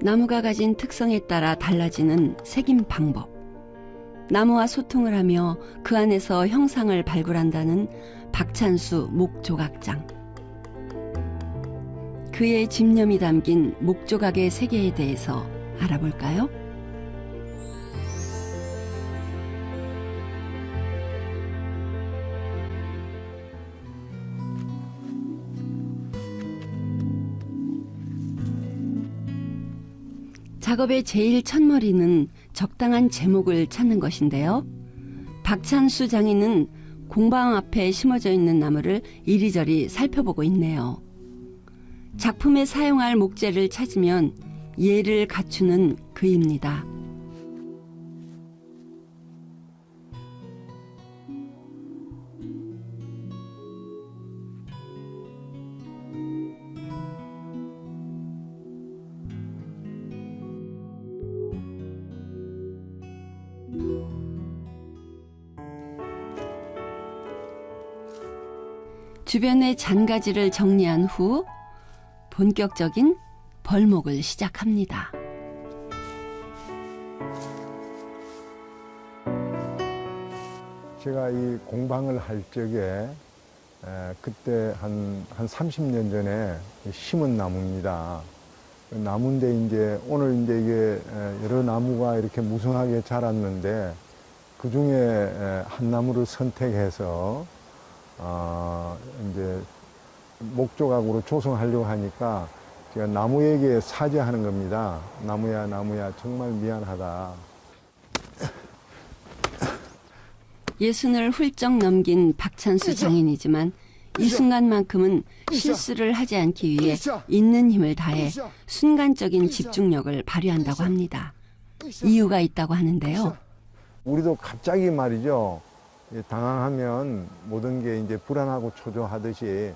나무가 가진 특성에 따라 달라지는 색임 방법. 나무와 소통을 하며 그 안에서 형상을 발굴한다는 박찬수 목조각장. 그의 집념이 담긴 목조각의 세계에 대해서 알아볼까요? 작업의 제일 첫머리는 적당한 제목을 찾는 것인데요. 박찬수 장인은 공방 앞에 심어져 있는 나무를 이리저리 살펴보고 있네요. 작품에 사용할 목재를 찾으면 예를 갖추는 그입니다. 주변의 잔가지를 정리한 후 본격적인 벌목을 시작합니다. 제가 이 공방을 할 적에 그때 한 30년 전에 심은 나무입니다. 나무인데 이제 오늘 이제 이게 여러 나무가 이렇게 무성하게 자랐는데 그 중에 한 나무를 선택해서 이제 목조각으로 조성하려고 하니까 제가 나무에게 사죄하는 겁니다. 나무야, 나무야, 정말 미안하다. 60을 훌쩍 넘긴 박찬수 장인이지만 이 순간만큼은 실수를 하지 않기 위해 있는 힘을 다해 순간적인 집중력을 발휘한다고 합니다. 이유가 있다고 하는데요. 우리도 갑자기 말이죠. 당황하면 모든 게 이제 불안하고 초조하듯이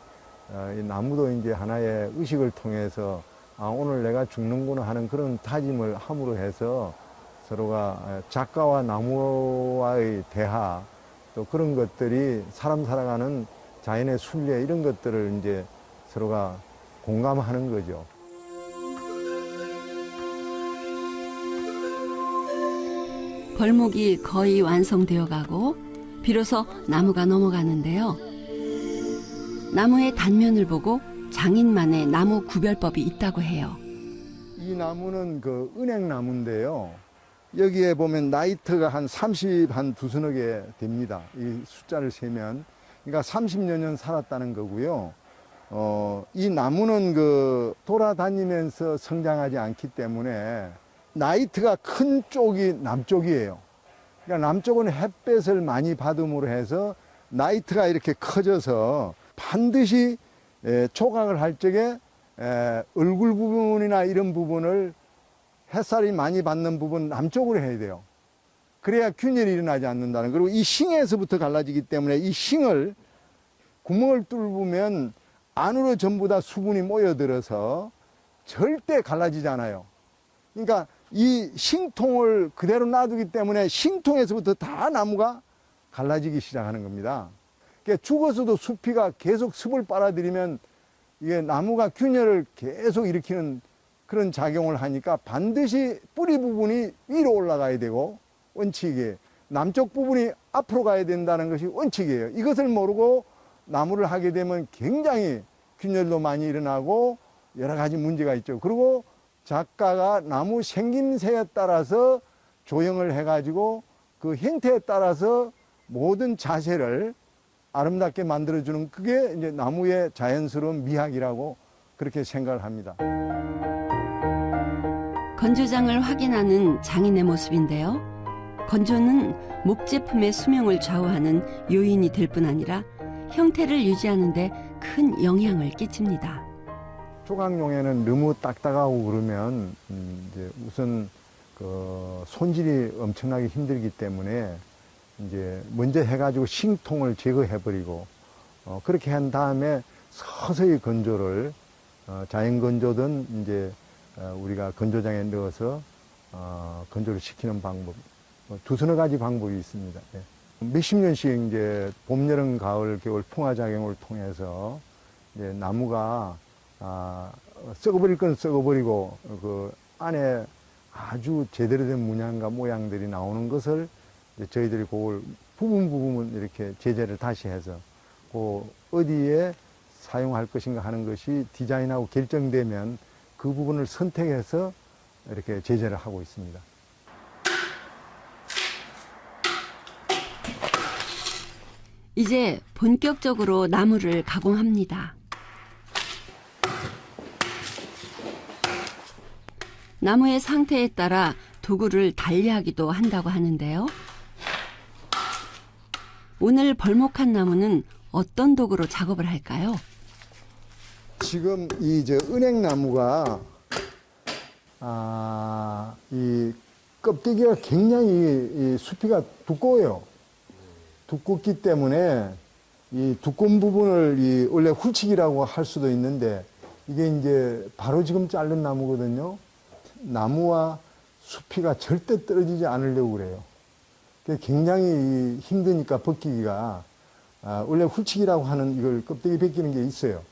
이 나무도 이제 하나의 의식을 통해서 오늘 내가 죽는구나 하는 그런 다짐을 함으로 해서 서로가 작가와 나무와의 대화 또 그런 것들이 사람 살아가는 자연의 순리에 이런 것들을 이제 서로가 공감하는 거죠. 벌목이 거의 완성되어 가고 비로소 나무가 넘어가는데요. 나무의 단면을 보고 장인만의 나무 구별법이 있다고 해요. 이 나무는 그 은행나무인데요. 여기에 보면 나이트가 한 30, 한 두서너 개 됩니다. 이 숫자를 세면. 그러니까 30여 년 살았다는 거고요. 이 나무는 그 돌아다니면서 성장하지 않기 때문에 나이트가 큰 쪽이 남쪽이에요. 그러니까 남쪽은 햇볕을 많이 받음으로 해서 나이트가 이렇게 커져서 반드시 조각을 할 적에 얼굴 부분이나 이런 부분을 햇살이 많이 받는 부분 남쪽으로 해야 돼요. 그래야 균열이 일어나지 않는다는. 그리고 이 싱에서부터 갈라지기 때문에 이 싱을 구멍을 뚫으면 안으로 전부 다 수분이 모여들어서 절대 갈라지지 않아요. 그러니까 이 싱통을 그대로 놔두기 때문에 싱통에서부터 다 나무가 갈라지기 시작하는 겁니다. 그러니까 죽어서도 수피가 계속 습을 빨아들이면 이게 나무가 균열을 계속 일으키는 그런 작용을 하니까 반드시 뿌리 부분이 위로 올라가야 되고 원칙이에요. 남쪽 부분이 앞으로 가야 된다는 것이 원칙이에요. 이것을 모르고 나무를 하게 되면 굉장히 균열도 많이 일어나고 여러 가지 문제가 있죠. 그리고 작가가 나무 생김새에 따라서 조형을 해가지고 그 형태에 따라서 모든 자세를 아름답게 만들어주는 그게 이제 나무의 자연스러운 미학이라고 그렇게 생각을 합니다. 건조장을 확인하는 장인의 모습인데요. 건조는 목제품의 수명을 좌우하는 요인이 될 뿐 아니라 형태를 유지하는 데 큰 영향을 끼칩니다. 조각용에는 너무 딱딱하고 그러면 이제 우선 그 손질이 엄청나게 힘들기 때문에 이제 먼저 해가지고 싱통을 제거해버리고 그렇게 한 다음에 서서히 건조를 자연 건조든 이제 우리가 건조장에 넣어서 건조를 시키는 방법 두서너 가지 방법이 있습니다. 예. 몇십 년씩 이제 봄, 여름, 가을, 겨울 풍화작용을 통해서 이제 나무가 썩어버릴 건 썩어버리고 그 안에 아주 제대로 된 문양과 모양들이 나오는 것을 이제 저희들이 그걸 부분 이렇게 제재를 다시 해서 그 어디에 사용할 것인가 하는 것이 디자인하고 결정되면 그 부분을 선택해서 이렇게 제재를 하고 있습니다. 이제 본격적으로 나무를 가공합니다. 나무의 상태에 따라 도구를 달리하기도 한다고 하는데요. 오늘 벌목한 나무는 어떤 도구로 작업을 할까요? 지금 이 은행나무가 이 껍데기가 굉장히 이 수피가 두꺼워요. 두껍기 때문에 이 두꺼운 부분을 원래 훌치기라고 할 수도 있는데 이게 이제 바로 지금 자른 나무거든요. 나무와 수피가 절대 떨어지지 않으려고 그래요. 굉장히 힘드니까 벗기기가 원래 훌치기라고 하는 이걸 껍데기 벗기는 게 있어요.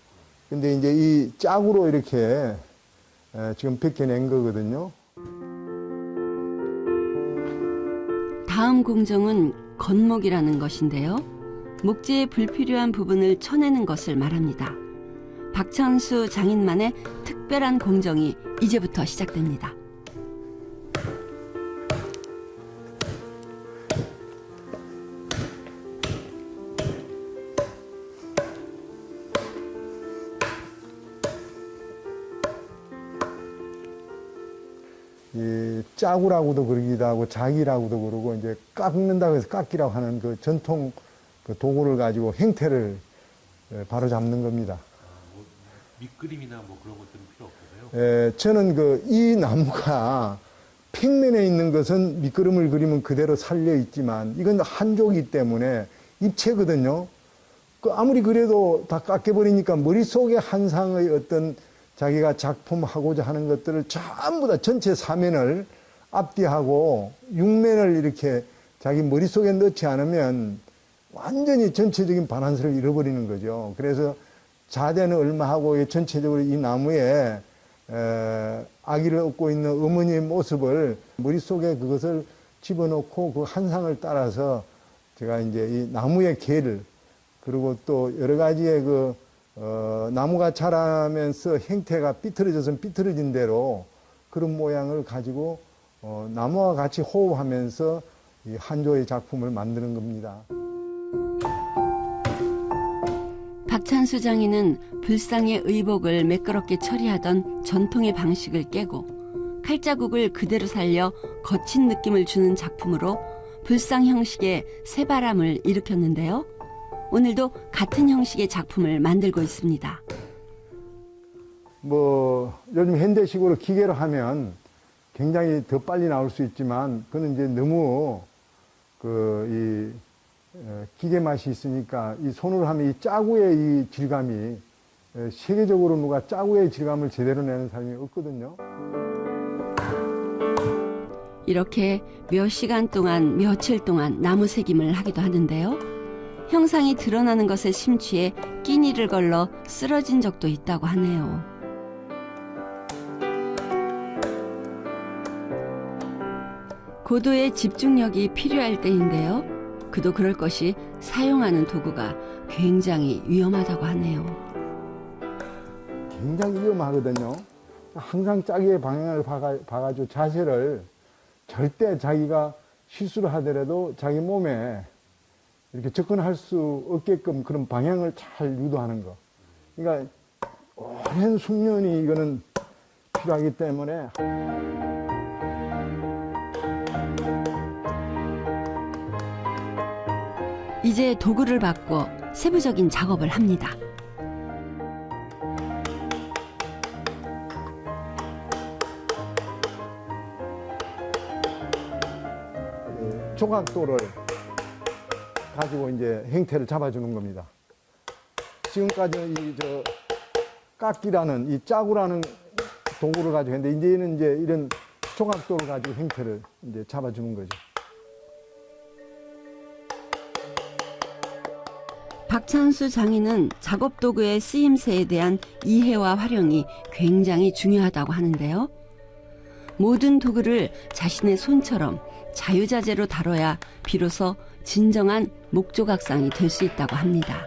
근데 이제 이 짝으로 이렇게 지금 벗겨낸 거거든요. 다음 공정은 건목이라는 것인데요. 목재의 불필요한 부분을 쳐내는 것을 말합니다. 박찬수 장인만의 특별한 공정이 이제부터 시작됩니다. 이 짜구라고도 그러기도 하고 자기라고도 그러고 이제 깎는다고 해서 깎기라고 하는 그 전통 그 도구를 가지고 행태를 바로 잡는 겁니다. 뭐 밑그림이나 뭐 그런 것들은 필요 없어서요? 저는 이 나무가 평면에 있는 것은 밑그림을 그리면 그대로 살려 있지만 이건 한조이기 때문에 입체거든요. 아무리 그래도 다 깎여버리니까 머릿속에 한상의 어떤 자기가 작품하고자 하는 것들을 전부 다 전체 사면을 앞뒤하고 육면을 이렇게 자기 머릿속에 넣지 않으면 완전히 전체적인 반환성을 잃어버리는 거죠. 그래서 자대는 얼마하고 전체적으로 이 나무에 아기를 얻고 있는 어머니의 모습을 머릿속에 그것을 집어넣고 그 한상을 따라서 제가 이제 이 나무의 계를 그리고 또 여러 가지의 나무가 자라면서 형태가 삐뚤어져서 삐뚤어진 대로 그런 모양을 가지고 나무와 같이 호흡하면서 이 한조의 작품을 만드는 겁니다. 박찬수 장인은 불상의 의복을 매끄럽게 처리하던 전통의 방식을 깨고 칼자국을 그대로 살려 거친 느낌을 주는 작품으로 불상 형식의 새바람을 일으켰는데요. 오늘도 같은 형식의 작품을 만들고 있습니다. 요즘 현대식으로 기계로 하면 굉장히 더 빨리 나올 수 있지만 그건 이제 너무 기계 맛이 있으니까 이 손으로 하면 이 짜구의 이 질감이 세계적으로 누가 짜구의 질감을 제대로 내는 사람이 없거든요. 이렇게 몇 시간 동안 며칠 동안 나무 새김을 하기도 하는데요. 형상이 드러나는 것에 심취해 끼니를 걸러 쓰러진 적도 있다고 하네요. 고도의 집중력이 필요할 때인데요. 그도 그럴 것이 사용하는 도구가 굉장히 위험하다고 하네요. 굉장히 위험하거든요. 항상 짜기의 방향을 봐가지고 자세를 절대 자기가 실수를 하더라도 자기 몸에 이렇게 접근할 수 없게끔 그런 방향을 잘 유도하는 거. 그러니까 오랜 숙련이 이거는 필요하기 때문에 이제 도구를 바꿔 세부적인 작업을 합니다. 조각도를 가지고 이제 형태를 잡아주는 겁니다. 지금까지는 깎기라는 이 짜구라는 도구를 가지고 했는데 이제는 이제 이런 조각도를 가지고 형태를 이제 잡아주는 거죠. 박찬수 장인은 작업 도구의 쓰임새에 대한 이해와 활용이 굉장히 중요하다고 하는데요. 모든 도구를 자신의 손처럼 자유자재로 다뤄야 비로소 진정한 목조각상이 될 수 있다고 합니다.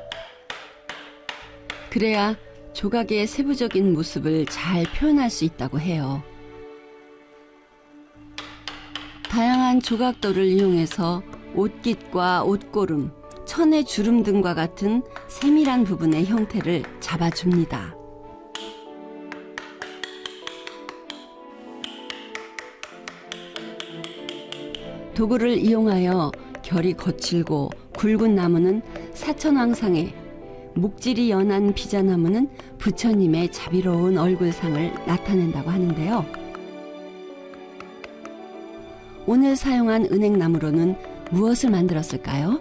그래야 조각의 세부적인 모습을 잘 표현할 수 있다고 해요. 다양한 조각도를 이용해서 옷깃과 옷고름, 천의 주름 등과 같은 세밀한 부분의 형태를 잡아줍니다. 도구를 이용하여 결이 거칠고 굵은 나무는 사천왕상에, 목질이 연한 비자나무는 부처님의 자비로운 얼굴상을 나타낸다고 하는데요. 오늘 사용한 은행나무로는 무엇을 만들었을까요?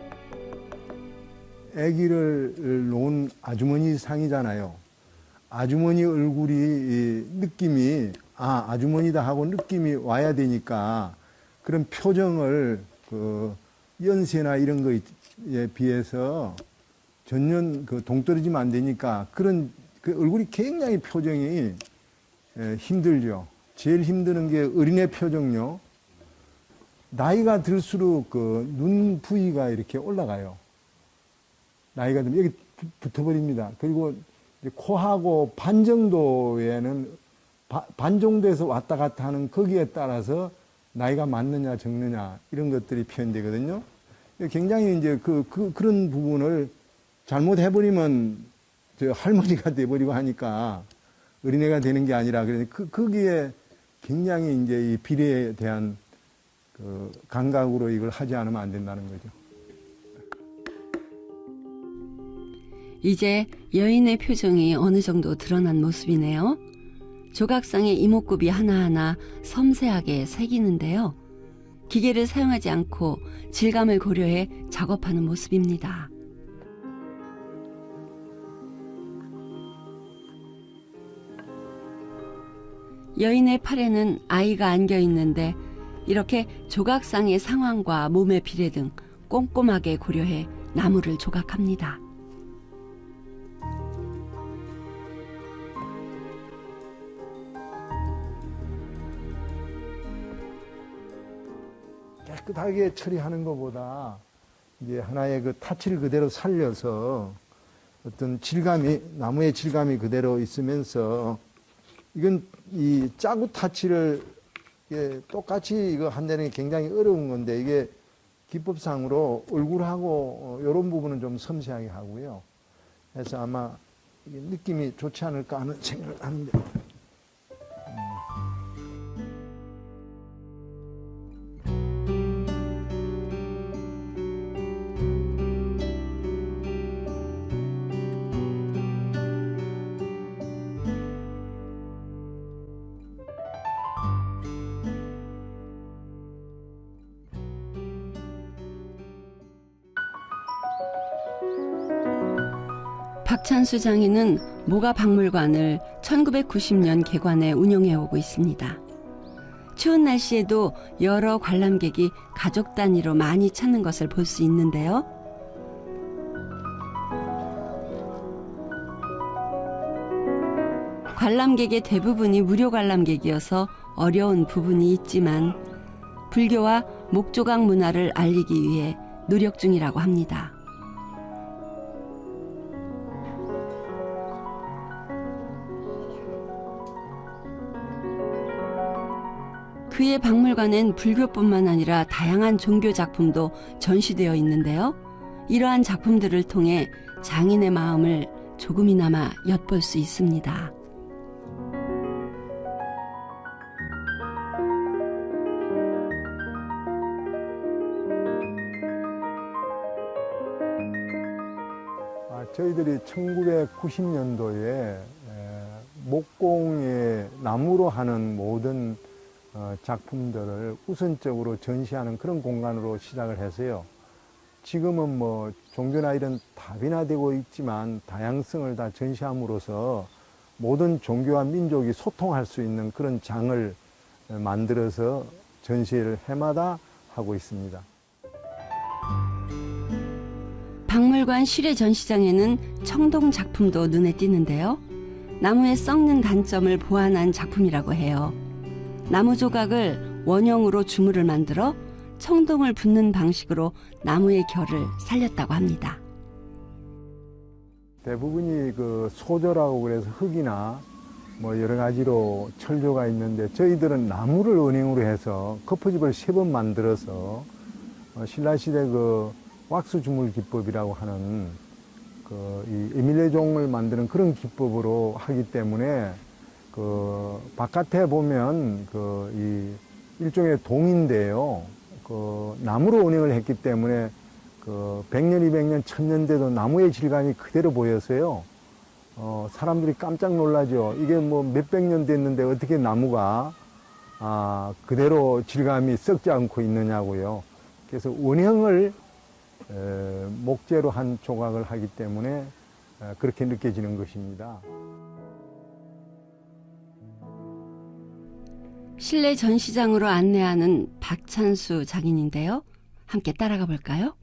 아기를 놓은 아주머니 상이잖아요. 아주머니 얼굴이 느낌이 아주머니다 하고 느낌이 와야 되니까 그런 표정을 그 연세나 이런 거에 비해서 전혀 동떨어지면 안 되니까 그런 그 얼굴이 굉장히 표정이 힘들죠. 제일 힘드는 게 어린애 표정요. 나이가 들수록 그 눈 부위가 이렇게 올라가요. 나이가 들면 여기 붙어버립니다. 그리고 코하고 반 정도에는 반 정도에서 왔다 갔다 하는 거기에 따라서 나이가 많느냐 적느냐 이런 것들이 표현되거든요. 굉장히 이제 그런 부분을 잘못해버리면 저 할머니가 돼버리고 하니까 어린애가 되는 게 아니라 그러니까 거기에 굉장히 이제 이 비례에 대한 그 감각으로 이걸 하지 않으면 안 된다는 거죠. 이제 여인의 표정이 어느 정도 드러난 모습이네요. 조각상의 이목구비 하나하나 섬세하게 새기는데요. 기계를 사용하지 않고 질감을 고려해 작업하는 모습입니다. 여인의 팔에는 아이가 안겨 있는데 이렇게 조각상의 상황과 몸의 비례 등 꼼꼼하게 고려해 나무를 조각합니다. 깨끗하게 처리하는 것보다 이제 하나의 그 타치를 그대로 살려서 어떤 질감이, 나무의 질감이 그대로 있으면서 이건 이 짜구 타치를 똑같이 이거 한다는 게 굉장히 어려운 건데 이게 기법상으로 얼굴하고 이런 부분은 좀 섬세하게 하고요. 그래서 아마 이게 느낌이 좋지 않을까 하는 생각을 하는데. 박찬수 장인은 모가박물관을 1990년 개관해 운영해오고 있습니다. 추운 날씨에도 여러 관람객이 가족 단위로 많이 찾는 것을 볼 수 있는데요. 관람객의 대부분이 무료 관람객이어서 어려운 부분이 있지만 불교와 목조각 문화를 알리기 위해 노력 중이라고 합니다. 그의 박물관엔 불교뿐만 아니라 다양한 종교 작품도 전시되어 있는데요. 이러한 작품들을 통해 장인의 마음을 조금이나마 엿볼 수 있습니다. 저희들이 1990년도에 목공에 나무로 하는 모든 작품들을 우선적으로 전시하는 그런 공간으로 시작을 해서요. 지금은 뭐 종교나 이런 다변화되고 있지만 다양성을 다 전시함으로써 모든 종교와 민족이 소통할 수 있는 그런 장을 만들어서 전시를 해마다 하고 있습니다. 박물관 실외 전시장에는 청동 작품도 눈에 띄는데요. 나무의 썩는 단점을 보완한 작품이라고 해요. 나무 조각을 원형으로 주물을 만들어 청동을 붓는 방식으로 나무의 결을 살렸다고 합니다. 대부분이 그 소조라고 그래서 흙이나 뭐 여러 가지로 철조가 있는데 저희들은 나무를 원형으로 해서 거푸집을 3번 만들어서 신라시대 그 왁스 주물 기법이라고 하는 이 에밀레종을 만드는 그런 기법으로 하기 때문에 그 바깥에 보면 이 일종의 동인데요. 나무로 원형을 했기 때문에 100년, 200년, 1000년 돼도 나무의 질감이 그대로 보여서요. 사람들이 깜짝 놀라죠. 이게 뭐 몇백 년 됐는데 어떻게 나무가 그대로 질감이 썩지 않고 있느냐고요. 그래서 원형을 목재로 한 조각을 하기 때문에 그렇게 느껴지는 것입니다. 실내 전시장으로 안내하는 박찬수 장인인데요. 함께 따라가 볼까요?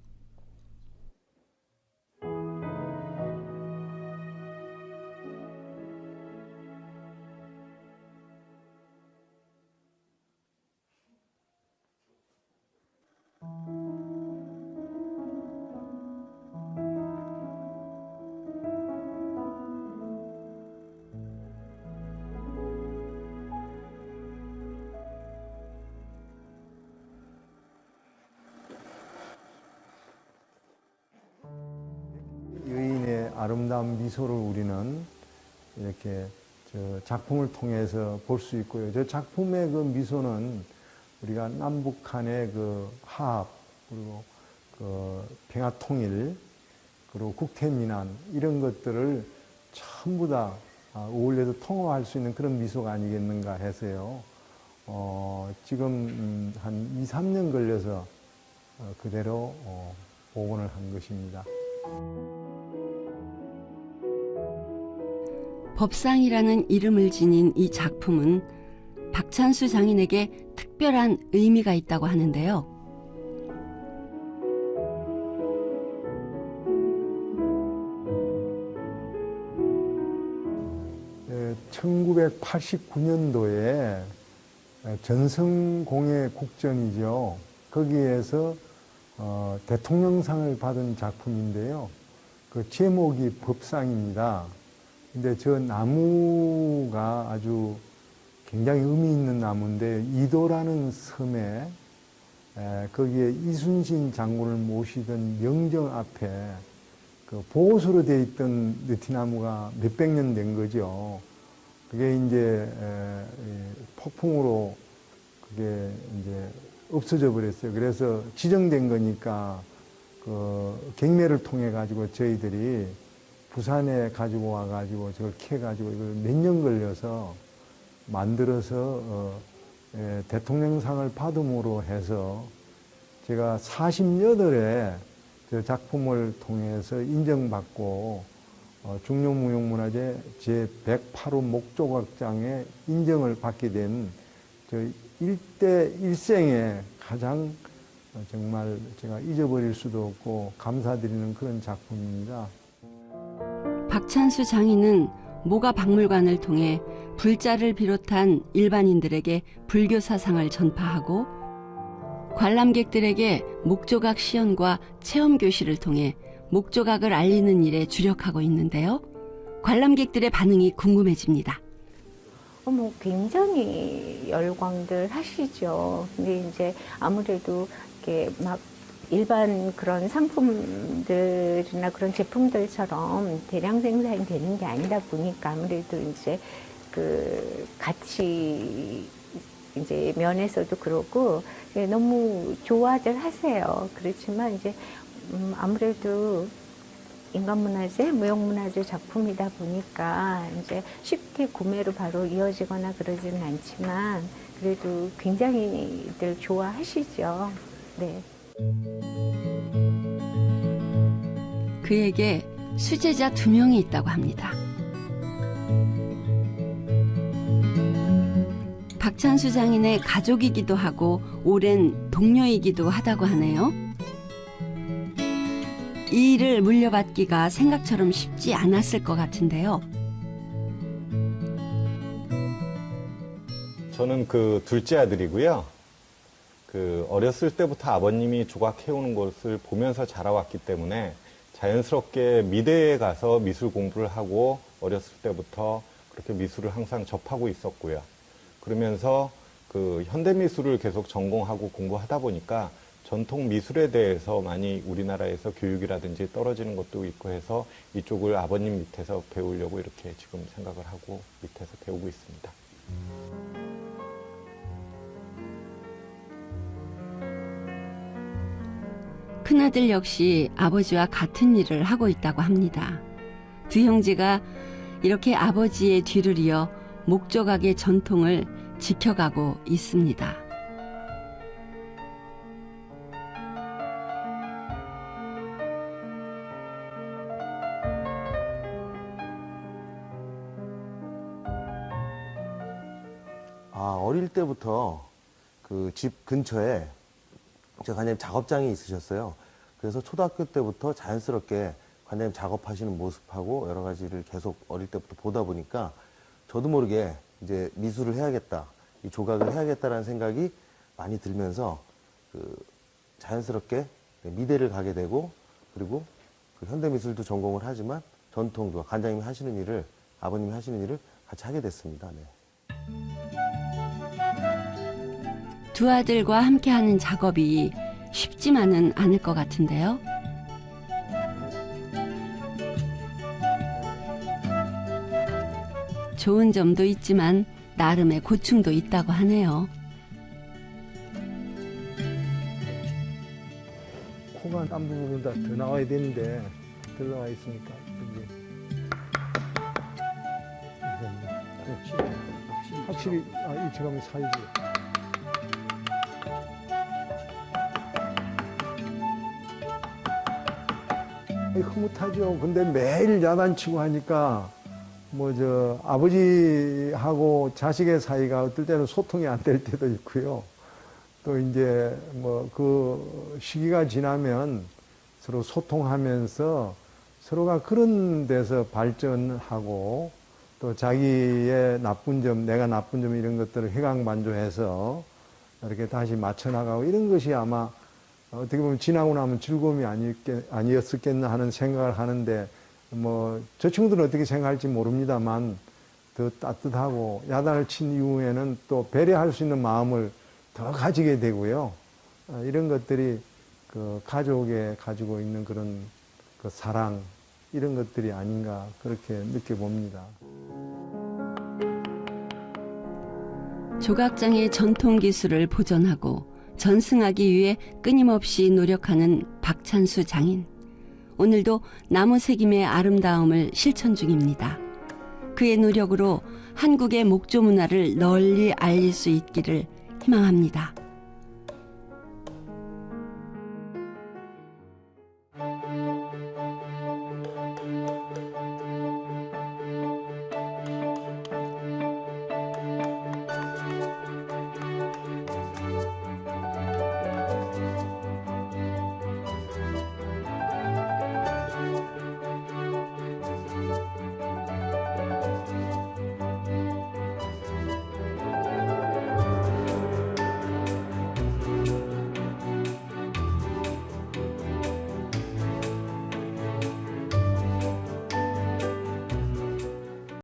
여인의 아름다운 미소를 우리는 이렇게 작품을 통해서 볼 수 있고요. 저 작품의 그 미소는 우리가 남북한의 그 화합, 그리고 평화 통일, 그리고 국태민안 이런 것들을 전부 다 어울려서 통합할 수 있는 그런 미소가 아니겠는가 해서요. 지금 한 2, 3년 걸려서 그대로 복원을 한 것입니다. 법상이라는 이름을 지닌 이 작품은 박찬수 장인에게 특별한 의미가 있다고 하는데요. 1989년도에 전성공예 국전이죠. 거기에서 대통령상을 받은 작품인데요. 그 제목이 법상입니다. 근데 저 나무가 아주 굉장히 의미 있는 나무인데 이도라는 섬에 거기에 이순신 장군을 모시던 명정 앞에 그 보호소로 되어 있던 느티나무가 몇백 년 된 거죠. 그게 이제 폭풍으로 그게 이제 없어져 버렸어요. 그래서 지정된 거니까 그 경매를 통해 가지고 저희들이 부산에 가지고 와 가지고 저걸 캐 가지고 이걸 몇 년 걸려서 만들어서 대통령상을 받음으로 해서 제가 48회 저 작품을 통해서 인정받고 중요무형문화재 제108호 목조각장에 인정을 받게 된 저 일생에 가장 정말 제가 잊어버릴 수도 없고 감사드리는 그런 작품입니다. 박찬수 장인은 모가 박물관을 통해 불자를 비롯한 일반인들에게 불교 사상을 전파하고 관람객들에게 목조각 시연과 체험 교실을 통해 목조각을 알리는 일에 주력하고 있는데요. 관람객들의 반응이 궁금해집니다. 굉장히 열광들 하시죠. 근데 이제 아무래도 이렇게 막 일반 그런 상품들이나 그런 제품들처럼 대량 생산이 되는 게 아니다 보니까 아무래도 이제 그 가치 이제 면에서도 그러고 너무 좋아들 하세요. 그렇지만 이제 아무래도 인간문화재, 무형문화재 작품이다 보니까 이제 쉽게 구매로 바로 이어지거나 그러지는 않지만 그래도 굉장히들 좋아하시죠. 네. 그에게 수제자 2명이 있다고 합니다. 박찬수 장인의 가족이기도 하고 오랜 동료이기도 하다고 하네요. 이 일을 물려받기가 생각처럼 쉽지 않았을 것 같은데요. 저는 그 둘째 아들이고요. 그 어렸을 때부터 아버님이 조각 해오는 것을 보면서 자라왔기 때문에 자연스럽게 미대에 가서 미술 공부를 하고 어렸을 때부터 그렇게 미술을 항상 접하고 있었고요. 그러면서 그 현대미술을 계속 전공하고 공부하다 보니까 전통 미술에 대해서 많이 우리나라에서 교육이라든지 떨어지는 것도 있고 해서 이쪽을 아버님 밑에서 배우려고 이렇게 지금 생각을 하고 밑에서 배우고 있습니다. 큰아들 역시 아버지와 같은 일을 하고 있다고 합니다. 두 형제가 이렇게 아버지의 뒤를 이어 목조각의 전통을 지켜가고 있습니다. 어릴 때부터 그 집 근처에 제 관장님 작업장이 있으셨어요. 그래서 초등학교 때부터 자연스럽게 관장님 작업하시는 모습하고 여러 가지를 계속 어릴 때부터 보다 보니까 저도 모르게 이제 미술을 해야겠다, 이 조각을 해야겠다라는 생각이 많이 들면서 그 자연스럽게 미대를 가게 되고, 그리고 그 현대미술도 전공을 하지만 전통도 관장님이 하시는 일을, 아버님이 하시는 일을 같이 하게 됐습니다. 네. 두 아들과 함께하는 작업이 쉽지만은 않을 것 같은데요. 좋은 점도 있지만 나름의 고충도 있다고 하네요. 코가 딴 부분보다 더 나와야 되는데 들어가 있으니까 확실히 일체감이 살지. 흐뭇하죠. 근데 매일 야단치고 하니까 아버지하고 자식의 사이가 어떨 때는 소통이 안 될 때도 있고요. 또 이제 그 시기가 지나면 서로 소통하면서 서로가 그런 데서 발전하고 또 자기의 나쁜 점, 내가 나쁜 점 이런 것들을 해강반조해서 이렇게 다시 맞춰나가고 이런 것이 아마 어떻게 보면 지나고 나면 즐거움이 아니었겠나 하는 생각을 하는데 저 친구들은 어떻게 생각할지 모릅니다만 더 따뜻하고 야단을 친 이후에는 또 배려할 수 있는 마음을 더 가지게 되고요. 이런 것들이 그 가족에 가지고 있는 그런 그 사랑 이런 것들이 아닌가 그렇게 느껴봅니다. 조각장의 전통 기술을 보존하고 전승하기 위해 끊임없이 노력하는 박찬수 장인. 오늘도 나무 새김의 아름다움을 실천 중입니다. 그의 노력으로 한국의 목조 문화를 널리 알릴 수 있기를 희망합니다.